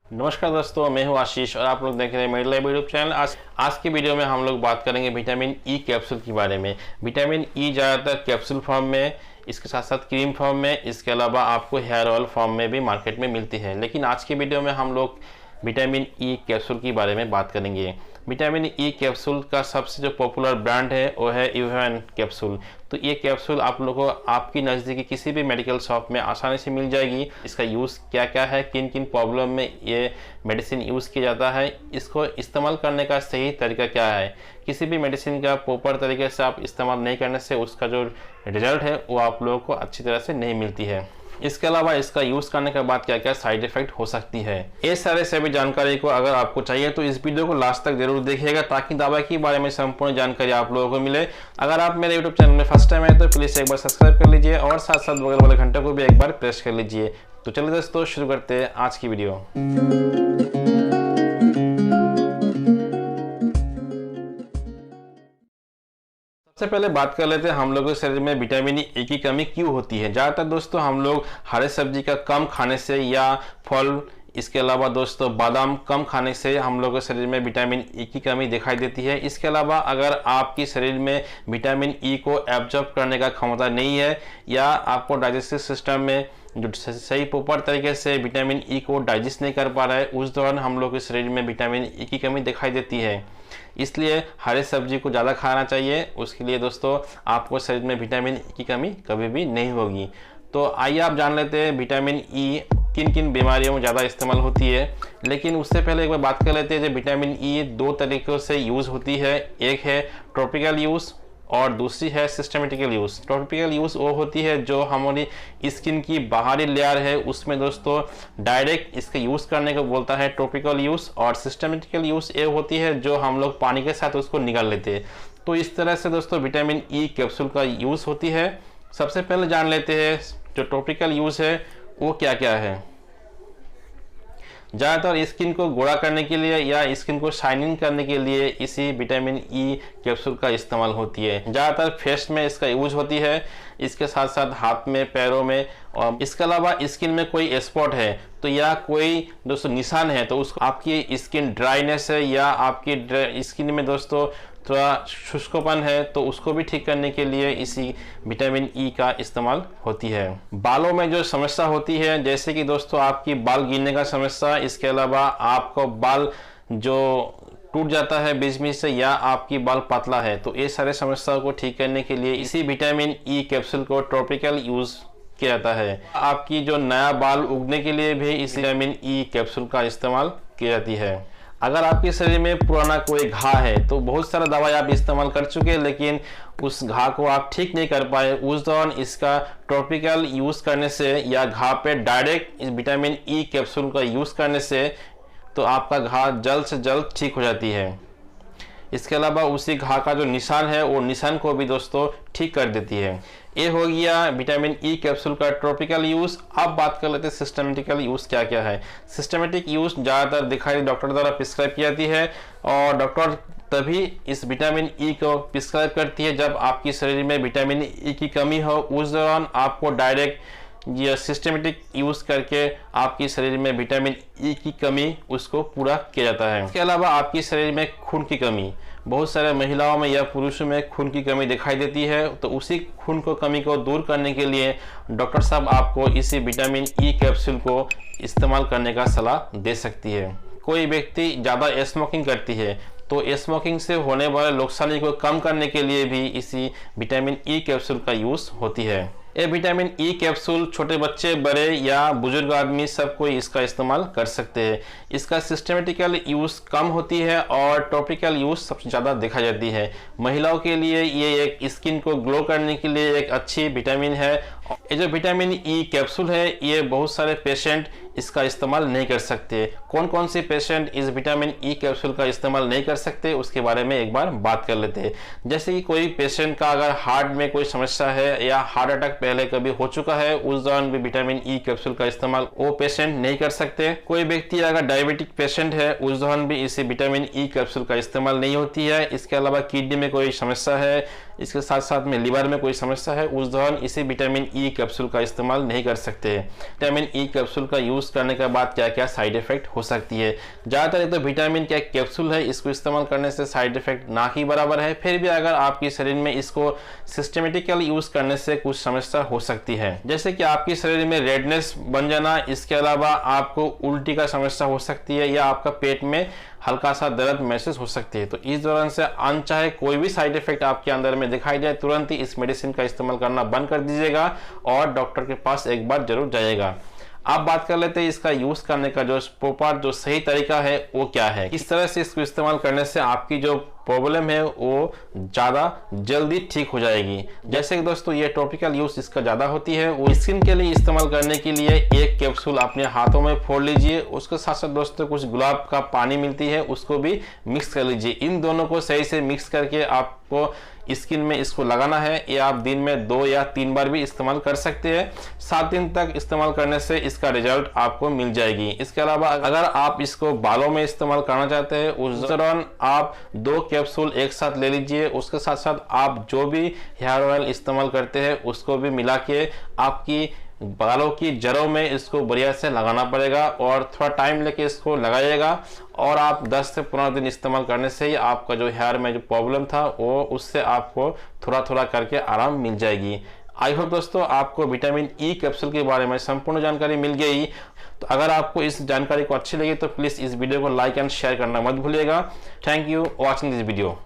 नमस्कार दोस्तों, मैं हूं आशीष और आप लोग देख रहे हैं मेडिलाइफ यूट्यूब चैनल। आज की वीडियो में हम लोग बात करेंगे विटामिन ई कैप्सूल के बारे में। विटामिन ई ज़्यादातर कैप्सूल फॉर्म में, इसके साथ साथ क्रीम फॉर्म में, इसके अलावा आपको हेयर ऑयल फॉर्म में भी मार्केट में मिलती है। लेकिन आज की वीडियो में हम लोग विटामिन ई कैप्सूल के बारे में बात करेंगे। विटामिन ई कैप्सूल का सबसे जो पॉपुलर ब्रांड है वो है यूएन कैप्सूल। तो ये कैप्सूल आप लोगों को आपकी नज़दीकी किसी भी मेडिकल शॉप में आसानी से मिल जाएगी। इसका यूज़ क्या क्या है, किन किन प्रॉब्लम में ये मेडिसिन यूज़ किया जाता है, इसको इस्तेमाल करने का सही तरीका क्या है। किसी भी मेडिसिन का प्रॉपर तरीके से आप इस्तेमाल नहीं करने से उसका जो रिजल्ट है वो आप लोगों को अच्छी तरह से नहीं मिलती है। इसके अलावा इसका यूज़ करने के बाद क्या क्या साइड इफेक्ट हो सकती है, ये सारे सभी जानकारी को अगर आपको चाहिए तो इस वीडियो को लास्ट तक जरूर देखिएगा, ताकि दवा के बारे में संपूर्ण जानकारी आप लोगों को मिले। अगर आप मेरे यूट्यूब चैनल में फर्स्ट टाइम आए तो प्लीज़ एक बार सब्सक्राइब कर लीजिए और साथ साथ बगल वाले घंटे को भी एक बार प्रेस कर लीजिए। तो चलिए दोस्तों, शुरू करते हैं आज की वीडियो। सबसे पहले बात कर लेते हैं हम लोगों के शरीर में विटामिन ई की कमी क्यों होती है। ज़्यादातर दोस्तों हम लोग हरे सब्जी का कम खाने से या फल, इसके अलावा दोस्तों बादाम कम खाने से हम लोगों के शरीर में विटामिन ई की कमी दिखाई देती है। इसके अलावा अगर आपकी शरीर में विटामिन ई को एब्जॉर्ब करने का क्षमता नहीं है या आपको डाइजेस्टिव सिस्टम में जो सही प्रॉपर तरीके से विटामिन ई को डाइजेस्ट नहीं कर पा रहा है, उस दौरान हम लोग के शरीर में विटामिन ई की कमी दिखाई देती है। इसलिए हरे सब्जी को ज़्यादा खाना चाहिए। उसके लिए दोस्तों आपको शरीर में विटामिन ई की कमी कभी भी नहीं होगी। तो आइए आप जान लेते हैं विटामिन ई किन किन बीमारियों में ज़्यादा इस्तेमाल होती है। लेकिन उससे पहले एक बार बात कर लेते हैं, जो विटामिन ई दो तरीक़ों से यूज़ होती है। एक है टॉपिकल यूज़ और दूसरी है सिस्टमेटिकल यूज़। टॉपिकल यूज़ वो होती है जो हमारी स्किन की बाहरी लेयर है उसमें दोस्तों डायरेक्ट इसके यूज़ करने को बोलता है टॉपिकल यूज़, और सिस्टमेटिकल यूज़ ये होती है जो हम लोग पानी के साथ उसको निकाल लेते हैं। तो इस तरह से दोस्तों विटामिन ई कैप्सूल का यूज़ होती है। सबसे पहले जान लेते हैं जो टॉपिकल यूज़ है वो क्या क्या है। ज़्यादातर स्किन को गोरा करने के लिए या स्किन को शाइनिंग करने के लिए इसी विटामिन ई कैप्सूल का इस्तेमाल होती है। ज़्यादातर फेस में इसका यूज होती है, इसके साथ साथ हाथ में, पैरों में। और इसके अलावा स्किन में कोई स्पॉट है तो या कोई दोस्तों निशान है तो उसको, आपकी स्किन ड्राइनेस है या आपकी स्किन में दोस्तों थोड़ा शुष्कपन है तो उसको भी ठीक करने के लिए इसी विटामिन ई का इस्तेमाल होती है। बालों में जो समस्या होती है, जैसे कि दोस्तों आपकी बाल गिरने का समस्या, इसके अलावा आपको बाल जो टूट जाता है बीच बीच से या आपकी बाल पतला है, तो ये सारे समस्याओं को ठीक करने के लिए इसी विटामिन ई कैप्सूल को टॉपिकल यूज किया जाता है। आपकी जो नया बाल उगने के लिए भी इस विटामिन ई कैप्सूल का इस्तेमाल की जाती है। अगर आपके शरीर में पुराना कोई घाव है तो बहुत सारा दवाई आप इस्तेमाल कर चुके हैं लेकिन उस घाव को आप ठीक नहीं कर पाए, उस दौरान इसका टॉपिकल यूज़ करने से या घाव पे डायरेक्ट इस विटामिन ई कैप्सूल का यूज़ करने से तो आपका घाव जल्द से जल्द ठीक हो जाती है। इसके अलावा उसी घाव का जो निशान है वो निशान को भी दोस्तों ठीक कर देती है। ये हो गया विटामिन ई कैप्सूल का टॉपिकल यूज़। अब बात कर लेते हैं सिस्टमेटिकल यूज़ क्या क्या है। सिस्टमेटिक यूज़ ज़्यादातर दिखाई डॉक्टर द्वारा प्रिस्क्राइब की जाती है और डॉक्टर तभी इस विटामिन ई को प्रिस्क्राइब करती है जब आपकी शरीर में विटामिन ई की कमी हो। उस दौरान आपको डायरेक्ट ये सिस्टमेटिक यूज़ करके आपकी शरीर में विटामिन ई की कमी उसको पूरा किया जाता है। इसके अलावा आपकी शरीर में खून की कमी, बहुत सारे महिलाओं में या पुरुषों में खून की कमी दिखाई देती है, तो उसी खून को कमी को दूर करने के लिए डॉक्टर साहब आपको इसी विटामिन ई कैप्सूल को इस्तेमाल करने का सलाह दे सकती है। कोई व्यक्ति ज़्यादा स्मोकिंग करती है तो स्मोकिंग से होने वाले नुकसान को कम करने के लिए भी इसी विटामिन ई कैप्सूल का यूज़ होती है। ये विटामिन ई कैप्सूल छोटे बच्चे, बड़े या बुजुर्ग आदमी सब कोई इसका इस्तेमाल कर सकते हैं। इसका सिस्टमेटिकल यूज़ कम होती है और टॉपिकल यूज़ सबसे ज़्यादा देखा जाती है। महिलाओं के लिए ये एक स्किन को ग्लो करने के लिए एक अच्छी विटामिन है। ये जो विटामिन ई कैप्सूल है ये बहुत सारे पेशेंट इसका इस्तेमाल नहीं कर सकते। कौन कौन से पेशेंट इस विटामिन ई कैप्सूल का इस्तेमाल नहीं कर सकते उसके बारे में एक बार बात कर लेते हैं। जैसे कि कोई पेशेंट का अगर हार्ट में कोई समस्या है या हार्ट अटैक पहले कभी हो चुका है, उस दौरान भी विटामिन ई कैप्सूल का इस्तेमाल वो पेशेंट नहीं कर सकते। कोई व्यक्ति अगर डायबिटिक पेशेंट है उस दौरान भी इसे विटामिन ई कैप्सूल का इस्तेमाल नहीं होती है। इसके अलावा किडनी में कोई समस्या है इसके साथ साथ में लिवर में कोई समस्या है, उस दौरान इसी विटामिन ई कैप्सूल का इस्तेमाल नहीं कर सकते। विटामिन ई कैप्सूल का यूज करने के बाद क्या क्या साइड इफेक्ट हो सकती है। ज्यादातर ये तो विटामिन का कैप्सूल है, इसको इस्तेमाल करने से साइड इफेक्ट ना ही बराबर है, फिर भी अगर आपके शरीर में इसको सिस्टमेटिकली यूज करने से कुछ समस्या हो सकती है, जैसे कि आपके शरीर में रेडनेस बन जाना, इसके अलावा आपको उल्टी का समस्या हो सकती है या आपका पेट में हल्का सा दर्द महसूस हो सकती है। तो इस दौरान से अनचाहे कोई भी साइड इफेक्ट आपके अंदर में दिखाई जाए, तुरंत ही इस मेडिसिन का इस्तेमाल करना बंद कर दीजिएगा और डॉक्टर के पास एक बार जरूर जाइएगा। अब बात कर लेते हैं इसका यूज करने का जो प्रॉपर जो सही तरीका है वो क्या है, किस तरह से इसको इस्तेमाल करने से आपकी जो प्रॉब्लम है वो ज़्यादा जल्दी ठीक हो जाएगी। जैसे कि दोस्तों ये टॉपिकल यूज इसका ज़्यादा होती है, वो स्किन के लिए इस्तेमाल करने के लिए एक कैप्सूल अपने हाथों में फोड़ लीजिए, उसके साथ साथ दोस्तों कुछ गुलाब का पानी मिलती है उसको भी मिक्स कर लीजिए। इन दोनों को सही से मिक्स करके आपको स्किन में इसको लगाना है। ये आप दिन में 2 या 3 बार भी इस्तेमाल कर सकते हैं। 7 दिन तक इस्तेमाल करने से इसका रिजल्ट आपको मिल जाएगी। इसके अलावा अगर आप इसको बालों में इस्तेमाल करना चाहते हैं, उस दौरान आप 2 कैप्सूल एक साथ ले लीजिए। उसके साथ साथ आप जो भी हेयर ऑयल इस्तेमाल करते हैं उसको भी मिला के आपकी बालों की जड़ों में इसको बढ़िया से लगाना पड़ेगा और थोड़ा टाइम लेके इसको लगाइएगा और आप 10 से 15 दिन इस्तेमाल करने से ही आपका जो हेयर में जो प्रॉब्लम था वो उससे आपको थोड़ा थोड़ा करके आराम मिल जाएगी। आई होप दोस्तों आपको विटामिन ई कैप्सूल के बारे में संपूर्ण जानकारी मिल गई। तो अगर आपको इस जानकारी को अच्छी लगी तो प्लीज़ इस वीडियो को लाइक एंड शेयर करना मत भूलिएगा। Thank you watching this video.